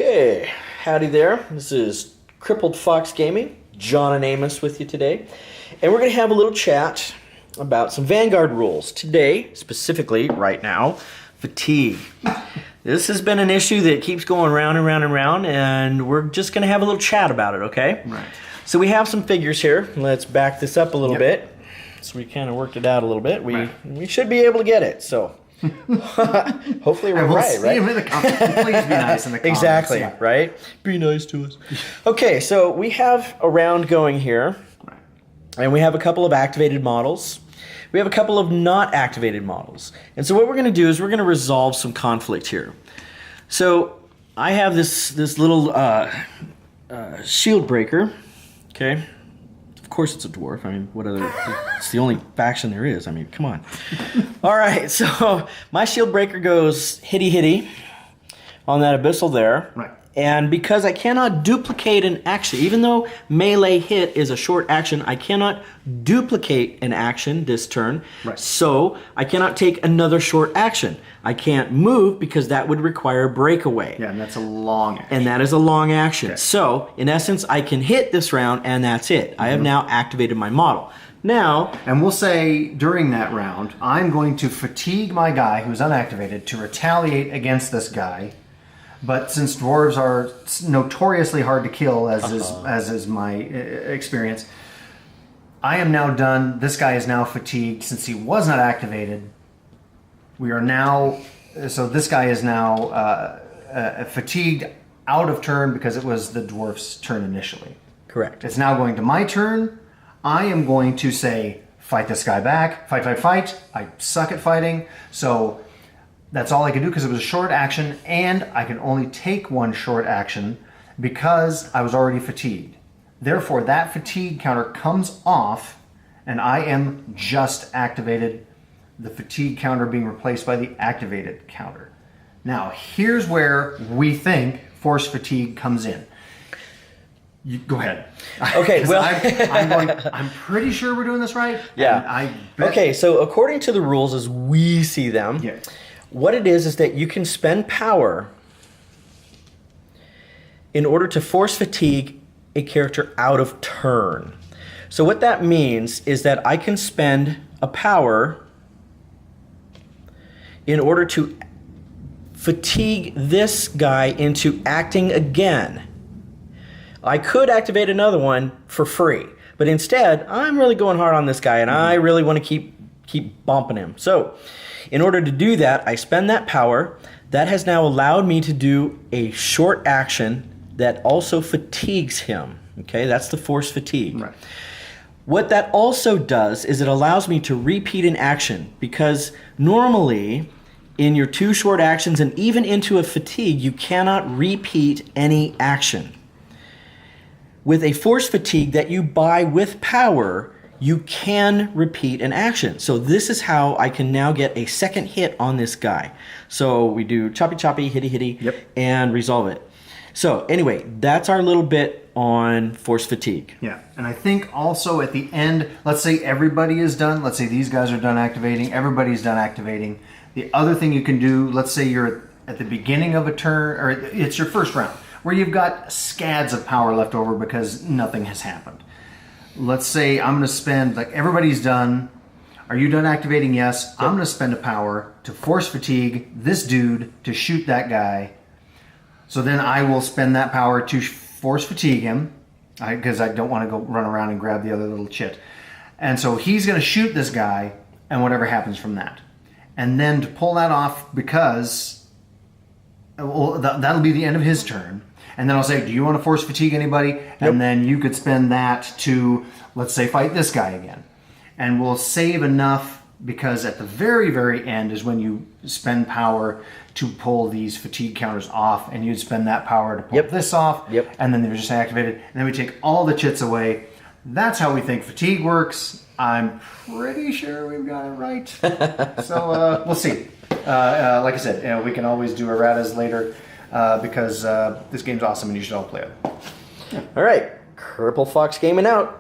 Okay, howdy there. This is Crippled Fox Gaming. John and Amos with you today. And we're going to have a little chat about some Vanguard rules. Today, specifically, right now, fatigue. This has been an issue that keeps going round and round and round, and we're just going to have a little chat about it, okay? Right. So we have some figures here. Let's back this up a little bit. So we kind of worked it out a little bit. We should be able to get it, so... Hopefully we're right, right? In the comments. Please be nice in the comments. Exactly, right? Be nice to us. Okay, so we have a round going here, and we have a couple of activated models. We have a couple of not activated models. And so what we're going to do is we're going to resolve some conflict here. So I have this little shield breaker, okay? Of course it's a dwarf. I mean, what other... It's the only faction there is. I mean, come on. All right, so my shield breaker goes hitty-hitty on that abyssal there. Right. And because I cannot duplicate an action, even though melee hit is a short action, I cannot duplicate an action this turn. Right. So I cannot take another short action. I can't move because that would require breakaway. Yeah, and that's a long action. And that is a long action. Okay. So, in essence, I can hit this round and that's it. I have now activated my model. Now... And we'll say during that round, I'm going to fatigue my guy who's unactivated to retaliate against this guy. But since dwarves are notoriously hard to kill, as is my experience, I am now done. This guy is now fatigued since he was not activated. We are now, so this guy is now fatigued out of turn because it was the dwarf's turn initially. Correct. It's now going to my turn. I am going to say, fight this guy back. Fight, fight, fight. I suck at fighting. So that's all I could do because it was a short action, and I can only take one short action because I was already fatigued. Therefore, that fatigue counter comes off, and I am just activated, the fatigue counter being replaced by the activated counter. Now, here's where we think force fatigue comes in. You, go ahead. Okay, well... I'm pretty sure we're doing this right. Yeah. Okay, so according to the rules as we see them, what it is that you can spend power in order to force fatigue a character out of turn. So what that means is that I can spend a power in order to fatigue this guy into acting again. I could activate another one for free, but instead I'm really going hard on this guy and I really want to keep bumping him. So in order to do that, I spend that power. That has now allowed me to do a short action that also fatigues him. Okay, that's the force fatigue. Right. What that also does is it allows me to repeat an action, because normally in your two short actions and even into a fatigue, you cannot repeat any action. With a force fatigue that you buy with power, you can repeat an action. So this is how I can now get a second hit on this guy. So we do choppy choppy, hitty hitty, and resolve it. So anyway, that's our little bit on force fatigue. Yeah, and I think also at the end, let's say everybody is done. Let's say these guys are done activating. Everybody's done activating. The other thing you can do, let's say you're at the beginning of a turn, or it's your first round, where you've got scads of power left over because nothing has happened. Let's say I'm going to spend, like everybody's done. Are you done activating? Yes. I'm going to spend a power to force fatigue this dude to shoot that guy. So then I will spend that power to force fatigue him because I don't want to go run around and grab the other little chit. And so he's going to shoot this guy and whatever happens from that. And then to pull that off, because that'll be the end of his turn. And then I'll say, do you want to force fatigue anybody? And then you could spend that to, let's say, fight this guy again. And we'll save enough, because at the very, very end is when you spend power to pull these fatigue counters off. And you'd spend that power to pull this off. And then they're just activated. And then we take all the chits away. That's how we think fatigue works. I'm pretty sure we've got it right. So we'll see. Like I said, we can always do erratas later. Because this game's awesome and you should all play it. All right, Cripple Fox gaming out.